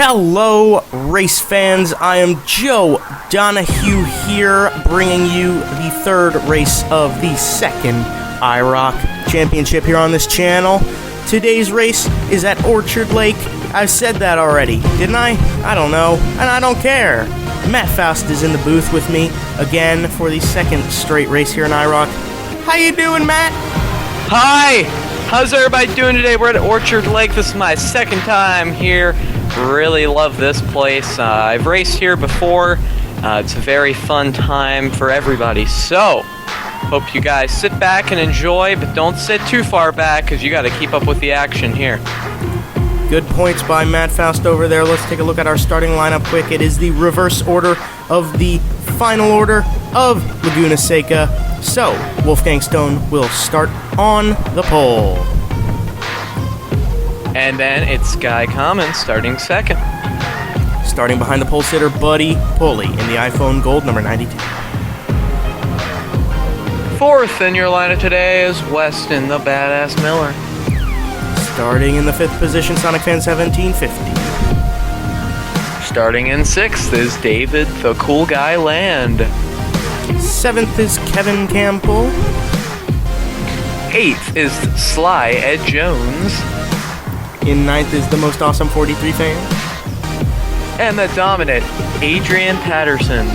Hello, race fans. I am Joe Donohue here, bringing you the third race of the second IROC championship here on this channel. Today's race is at Orchard Lake. I said that already, didn't I? I don't know, and I don't care. Matt Faust is in the booth with me again for the second straight race here in IROC. How you doing, Matt? Hi! How's everybody doing today? We're at Orchard Lake. This is my second time here. Really love this place. I've raced here before. It's a very fun time for everybody. So, hope you guys sit back and enjoy, but don't sit too far back because you got to keep up with the action here. Good points by Matt Faust over there. Let's take a look at our starting lineup quick. It is the reverse order of the final order of Laguna Seca. So, Wolfgang Stone will start on the pole. And then it's Skye Commons starting second. Starting behind the pole sitter, Buddy Pulley in the iPhone Gold number 92. Fourth in your lineup today is Weston the Badass Miller. Starting in the fifth position, Sonic Fan 1750. Starting in sixth is David the Cool Guy Land. Seventh is Kevin Campbell. Eighth is Sly Ed Jones. In ninth is the most awesome 43 fan. And the dominant Adrian Patterson.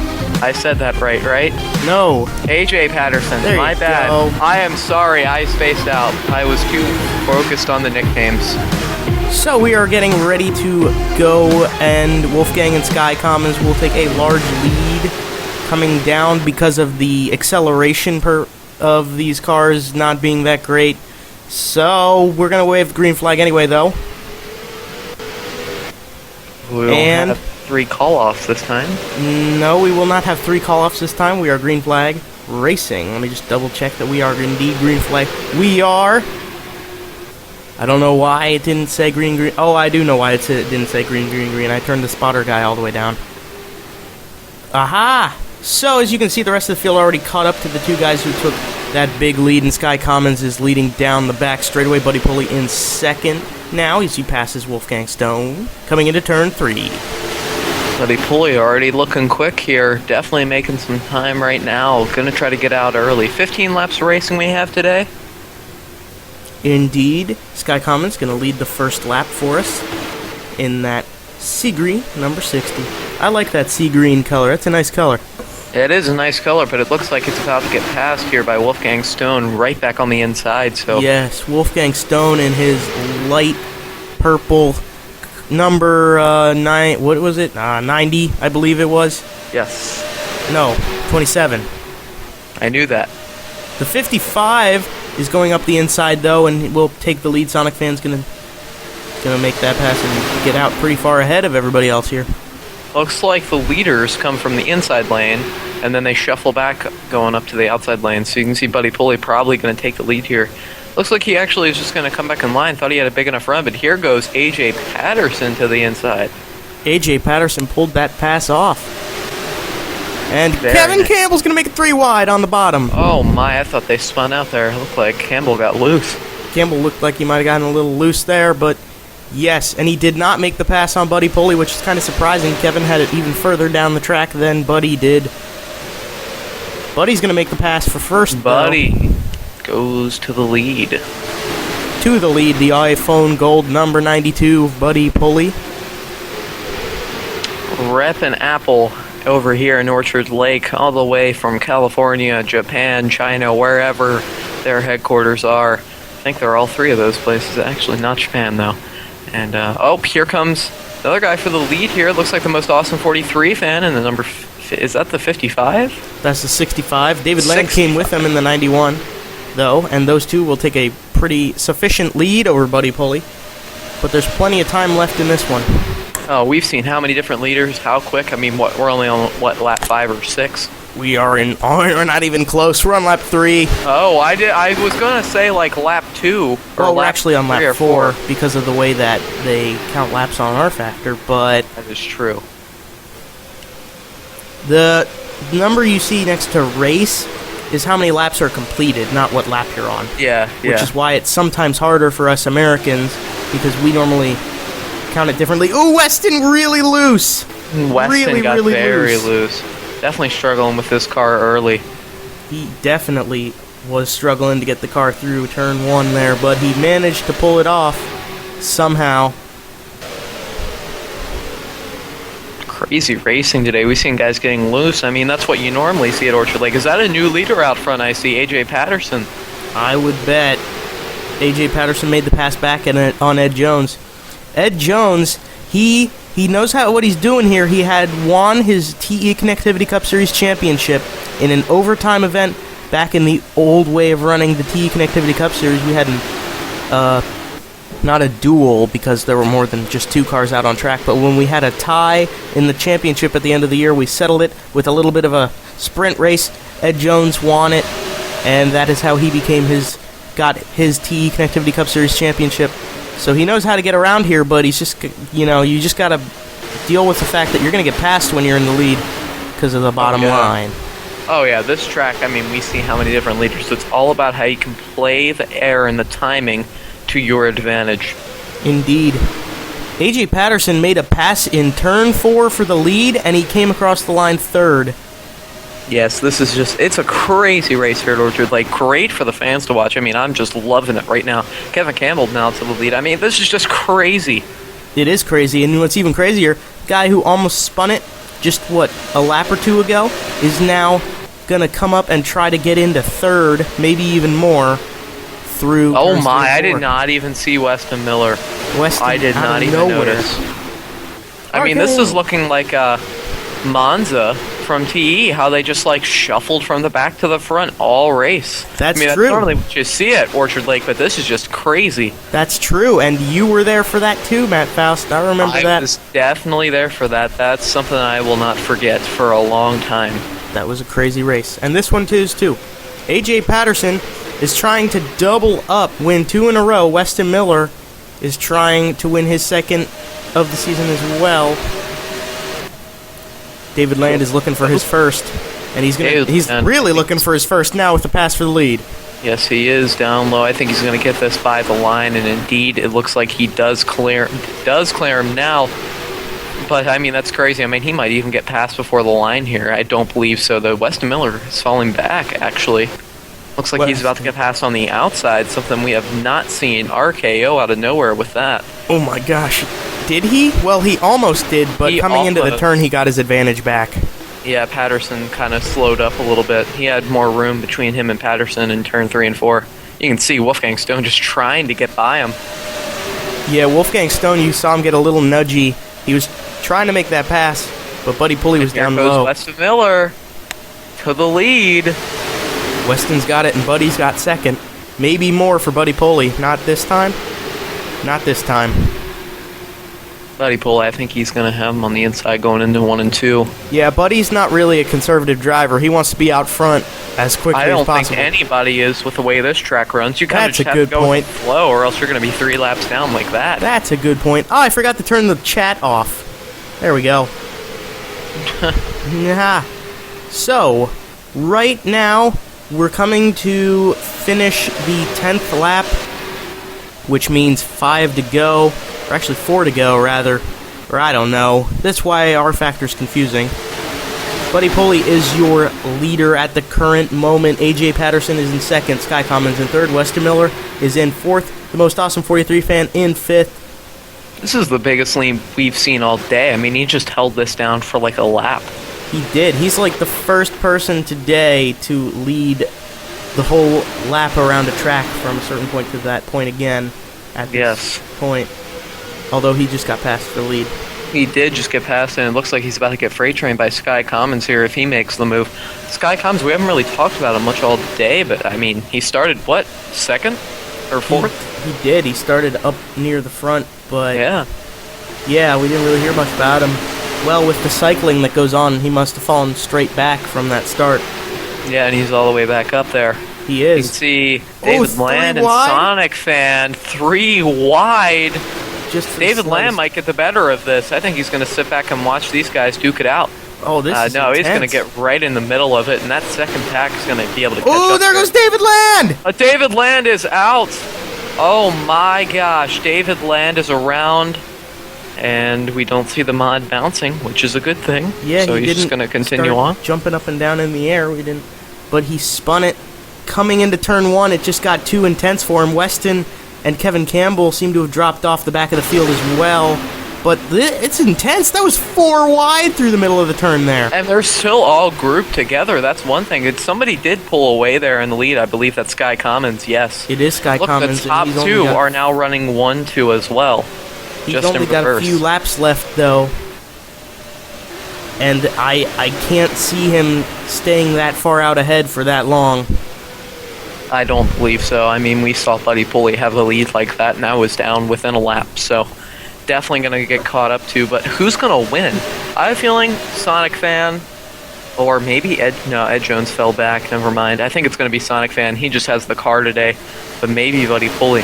I said that right? No. AJ Patterson, There my you bad. go. I am sorry, I spaced out. I was too focused on the nicknames. So we are getting ready to go, and Wolfgang and Skye Commons will take a large lead coming down because of the acceleration of these cars not being that great. So we're going to wave the green flag anyway, though. We'll have 3 call-offs this time. No, we will not have 3 call-offs this time. We are green flag racing. Let me just double check that we are indeed green flag. We are. I don't know why it didn't say green. Oh, I do know why it didn't say green. I turned the spotter guy all the way down. Aha! So, as you can see, the rest of the field already caught up to the 2 guys who took that big lead, and Skye Commons is leading down the back straightaway. Buddy Pulley in second now as he passes Wolfgang Stone, coming into turn 3. Buddy Pulley already looking quick here. Definitely making some time right now. Gonna try to get out early. 15 laps of racing we have today. Indeed. Skye Commons going to lead the first lap for us in that sea green, number 60. I like that sea green color. That's a nice color. It is a nice color, but it looks like it's about to get passed here by Wolfgang Stone right back on the inside. So yes, Wolfgang Stone in his light purple number 9. What was it? 90, I believe it was. Yes. No, 27. I knew that. The 55 is going up the inside though, and will take the lead. Sonic Fan's gonna make that pass and get out pretty far ahead of everybody else here. Looks like the leaders come from the inside lane, and then they shuffle back going up to the outside lane. So you can see Buddy Pulley probably going to take the lead here. Looks like he actually is just going to come back in line. Thought he had a big enough run, but here goes AJ Patterson to the inside. AJ Patterson pulled that pass off. And Very Kevin nice. Campbell's going to make it 3 wide on the bottom. Oh my, I thought they spun out there. It looked like Campbell got loose. Campbell looked like he might have gotten a little loose there, but yes, and he did not make the pass on Buddy Pulley, which is kind of surprising. Kevin had it even further down the track than Buddy did. Buddy's going to make the pass for first, Buddy goes to the lead. To the lead, the iPhone Gold number 92, Buddy Pulley. Reppin' Apple over here in Orchard Lake, all the way from California, Japan, China, wherever their headquarters are. I think they're all 3 of those places. Actually, not Japan, though. And, oh, here comes the other guy for the lead here. Looks like the most awesome 43 fan, and the number, is that the 55? That's the 65. David Lang came with him in the 91, though, and those 2 will take a pretty sufficient lead over Buddy Pulley. But there's plenty of time left in this one. Oh, we've seen how many different leaders, how quick. I mean, we're only on, lap 5 or 6? We're not even close. We're on lap 3. Oh, I was going to say, like, lap 2. Well, we're actually on lap 4 4 because of the way that they count laps on our factor, but That is true. the number you see next to race is how many laps are completed, not what lap you're on. Yeah. Which is why it's sometimes harder for us Americans, because we normally count it differently. Ooh, Weston really loose. Weston got really very loose. Definitely struggling with this car early. He definitely was struggling to get the car through turn 1 there, but he managed to pull it off somehow. Crazy racing today. We've seen guys getting loose. I mean, that's what you normally see at Orchard Lake. Is that a new leader out front? I see AJ Patterson. I would bet AJ Patterson made the pass back on Ed Jones. Ed Jones, he knows what he's doing here. He had won his TE Connectivity Cup Series championship in an overtime event back in the old way of running the TE Connectivity Cup Series. We had not a duel because there were more than just 2 cars out on track, but when we had a tie in the championship at the end of the year, we settled it with a little bit of a sprint race. Ed Jones won it, and that is how he got his TE Connectivity Cup Series championship. So he knows how to get around here, but he's just, you just got to deal with the fact that you're going to get passed when you're in the lead because of the bottom line. Oh yeah, this track, I mean, we see how many different leaders, so it's all about how you can play the air and the timing to your advantage. Indeed. AJ Patterson made a pass in turn 4 for the lead, and he came across the line 3rd. Yes, this is it's a crazy race here at Orchard Lake. Great for the fans to watch. I mean, I'm just loving it right now. Kevin Campbell now to the lead. I mean, this is just crazy. It is crazy, and what's even crazier, guy who almost spun it just, a lap or 2 ago, is now going to come up and try to get into 3rd, maybe even more, through... Oh my, I did not even see Weston Miller. I did not even notice. I mean, this is looking like Monza from TE, how they just shuffled from the back to the front all race. That's true. That's normally what you see at Orchard Lake, but this is just crazy. That's true, and you were there for that too, Matt Faust. I remember that. I was definitely there for that. That's something I will not forget for a long time. That was a crazy race, and this one is too. AJ Patterson is trying to double up, win 2 in a row. Weston Miller is trying to win his 2nd of the season as well. David Land is looking for his 1st, and he's really looking for his 1st now with the pass for the lead. Yes, he is down low. I think he's going to get this by the line, and indeed, it looks like he does clear him now. But, I mean, that's crazy. I mean, he might even get past before the line here. I don't believe so, though. Weston Miller is falling back, actually. Looks like he's about to get past on the outside, something we have not seen. RKO out of nowhere with that. Oh, my gosh. Did he? Well, he almost did, but coming into the turn, he got his advantage back. Yeah, Patterson kind of slowed up a little bit. He had more room between him and Patterson in turn 3 and 4. You can see Wolfgang Stone just trying to get by him. Yeah, Wolfgang Stone, you saw him get a little nudgy. He was trying to make that pass, but Buddy Pulley was down low. Weston Miller to the lead. Weston's got it, and Buddy's got 2nd. Maybe more for Buddy Pulley. Not this time. Not this time. Buddy Pulley, I think he's going to have him on the inside going into 1 and 2. Yeah, Buddy's not really a conservative driver. He wants to be out front as quickly as possible. I don't think anybody is with the way this track runs. You kind of just have to go with the flow, or else you're going to be 3 laps down like that. That's a good point. Oh, I forgot to turn the chat off. There we go. Yeah. So, right now, we're coming to finish the 10th lap, which means 5 to go. Or actually 4 to go, rather. Or I don't know. That's why our factor's confusing. Buddy Pulley is your leader at the current moment. AJ Patterson is in 2nd. Skye Commons in 3rd. Weston Miller is in 4th. The Most Awesome 43 fan in 5th. This is the biggest lead we've seen all day. I mean, he just held this down for a lap. He did. He's like the first person today to lead the whole lap around a track from a certain point to that point again at this point. Although he just got past the lead. He did just get past, and it looks like he's about to get freight trained by Skye Commons here if he makes the move. Skye Commons, we haven't really talked about him much all day, but I mean, he started, 2nd or 4th? He did. He started up near the front, but yeah, we didn't really hear much about him. Well, with the cycling that goes on, he must have fallen straight back from that start. Yeah, and he's all the way back up there. He is. You can see David Land and Sonic Fan 3 wide. David Lamb might get the better of this. I think he's going to sit back and watch these guys duke it out. Oh, this is no, intense. He's going to get right in the middle of it, and that 2nd pack is going to be able to catch up. Oh, there goes David Land! David Land is out. Oh, my gosh. David Land is around and we don't see the mod bouncing, which is a good thing. Yeah, so he's just going to continue on. Jumping up and down in the air. We didn't, but he spun it. Coming into turn 1, it just got too intense for him. Weston and Kevin Campbell seem to have dropped off the back of the field as well. But it's intense. That was 4 wide through the middle of the turn there. And they're still all grouped together. That's one thing. Somebody did pull away there in the lead. I believe that's Skye Commons, yes. It is Skye Commons. The top 2 are now running 1-2 as well. He's only got a few laps left, though. And I can't see him staying that far out ahead for that long. I don't believe so. I mean, we saw Buddy Pulley have a lead like that, and I was down within a lap, so definitely going to get caught up to. But who's going to win? I have a feeling Sonic Fan, or maybe Ed Jones fell back. Never mind. I think it's going to be Sonic Fan. He just has the car today, but maybe Buddy Pulley.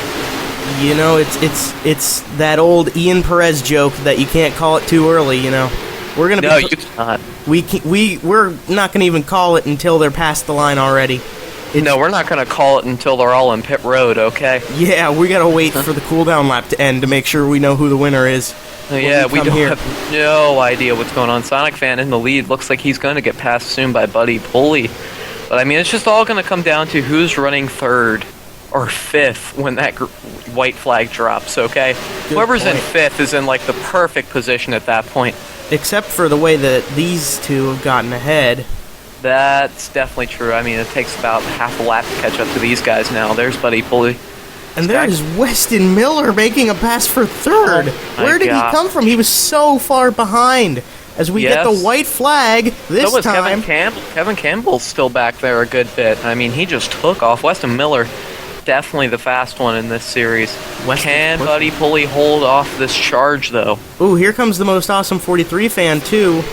You know, it's that old Ian Perez joke that you can't call it too early. You know, we're gonna no, you cannot. We're not gonna even call it until they're past the line already. No, we're not going to call it until they're all in pit road, okay? Yeah, we got to wait for the cooldown lap to end to make sure we know who the winner is. Yeah, we don't have no idea what's going on. Sonic Fan in the lead. Looks like he's going to get passed soon by Buddy Pulley. But, I mean, it's just all going to come down to who's running 3rd or 5th when that white flag drops, okay? Whoever's in 5th is in, like, the perfect position at that point. Except for the way that these two have gotten ahead. That's definitely true. I mean, it takes about half a lap to catch up to these guys now. There's Buddy Pulley. And there's Weston Miller making a pass for 3rd. Where did he come from? He was so far behind. As we get the white flag this time. Kevin Campbell's still back there a good bit. I mean, he just took off. Weston Miller, definitely the fast one in this series. Can Buddy Pulley hold off this charge, though? Ooh, here comes the most awesome 43 fan, too.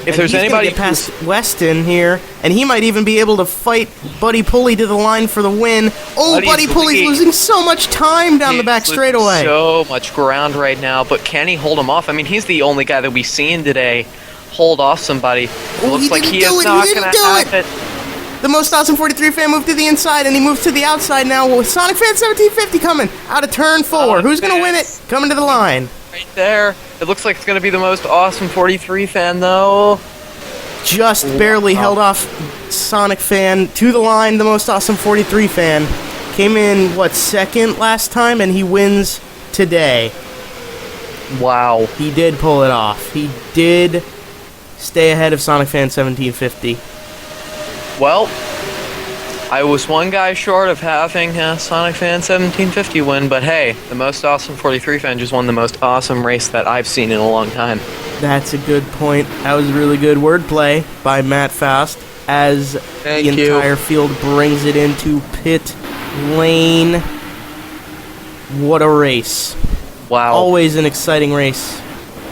If there's anybody get past Weston here, and he might even be able to fight Buddy Pulley to the line for the win. Oh, Buddy Pulley's losing so much time down the back straightaway. So much ground right now, but can he hold him off? I mean, he's the only guy that we've seen today hold off somebody. Looks like he is not going to have it. The most awesome 43 fan moved to the inside, and he moves to the outside now with Sonic Fan 1750 coming out of turn 4. Who's going to win it? Coming to the line. Right there. It looks like it's going to be the most awesome 43 fan, though. Just barely held off Sonic Fan to the line. The most awesome 43 fan came in, 2nd last time, and he wins today. Wow. He did pull it off. He did stay ahead of Sonic Fan 1750. Well, I was one guy short of having Sonic Fan 1750 win, but hey, the most awesome 43 fan just won the most awesome race that I've seen in a long time. That's a good point. That was really good wordplay by Matt Faust as the entire field brings it into pit lane. What a race. Wow. Always an exciting race.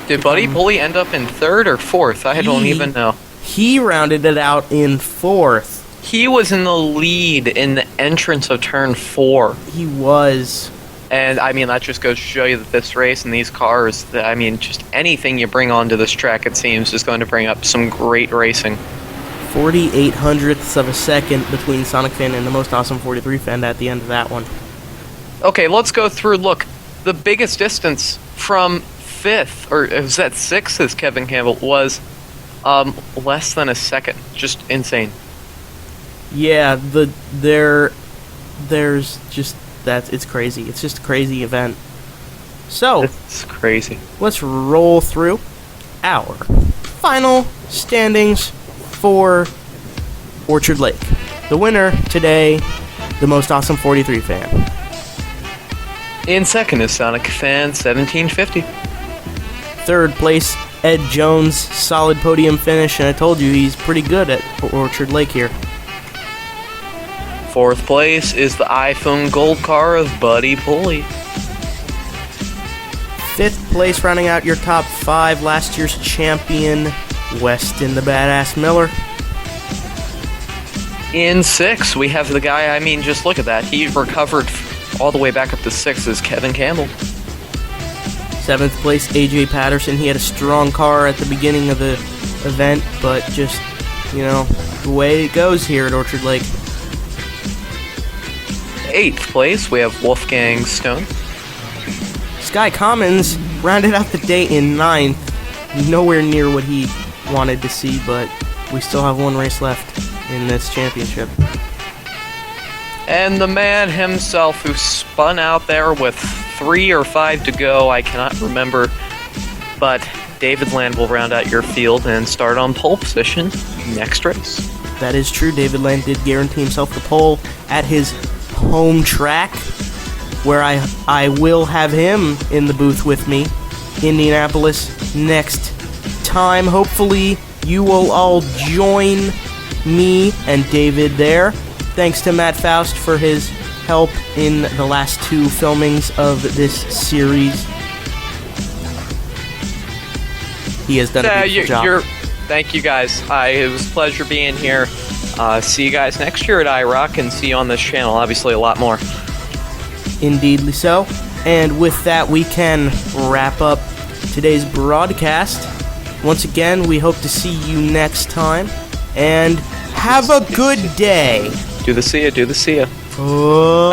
Did Buddy Pulley end up in 3rd or 4th? I don't even know. He rounded it out in 4th. He was in the lead in the entrance of turn 4. He was. And, I mean, that just goes to show you that this race and these cars, I mean, just anything you bring onto this track, it seems, is going to bring up some great racing. 48 hundredths of a second between Sonic Fan and the most awesome 43 fan at the end of that one. Okay, let's go through. Look, the biggest distance from 5th, or was that 6th, as Kevin Campbell, was less than a second. Just insane. Yeah, there's just that, it's crazy. It's just a crazy event. So, it's crazy. Let's roll through our final standings for Orchard Lake. The winner today, the most awesome 43 fan. In 2nd is Sonic Fan 1750. 3rd place, Ed Jones, solid podium finish, and I told you he's pretty good at Orchard Lake here. 4th place is the iPhone Gold car of Buddy Pulley. 5th place, rounding out your top 5, last year's champion, Weston the Badass Miller. In 6th, we have the guy, I mean, just look at that. He recovered all the way back up to 6th is Kevin Campbell. 7th place, AJ Patterson. He had a strong car at the beginning of the event, but just, you know, the way it goes here at Orchard Lake. 8th place, we have Wolfgang Stone. Skye Commons rounded out the day in 9th. Nowhere near what he wanted to see, but we still have one race left in this championship. And the man himself who spun out there with 3 or 5 to go, I cannot remember, but David Land will round out your field and start on pole position next race. That is true. David Land did guarantee himself the pole at his home track, where I will have him in the booth with me, Indianapolis, next time. Hopefully you will all join me and David there. Thanks to Matt Faust for his help in the last 2 filmings of this series. He has done a beautiful job. Thank you guys. It was a pleasure being here. See you guys next year at IROC, and see you on this channel. Obviously, a lot more. Indeedly so. And with that, we can wrap up today's broadcast. Once again, we hope to see you next time. And have a good day. Do the see ya. Oh.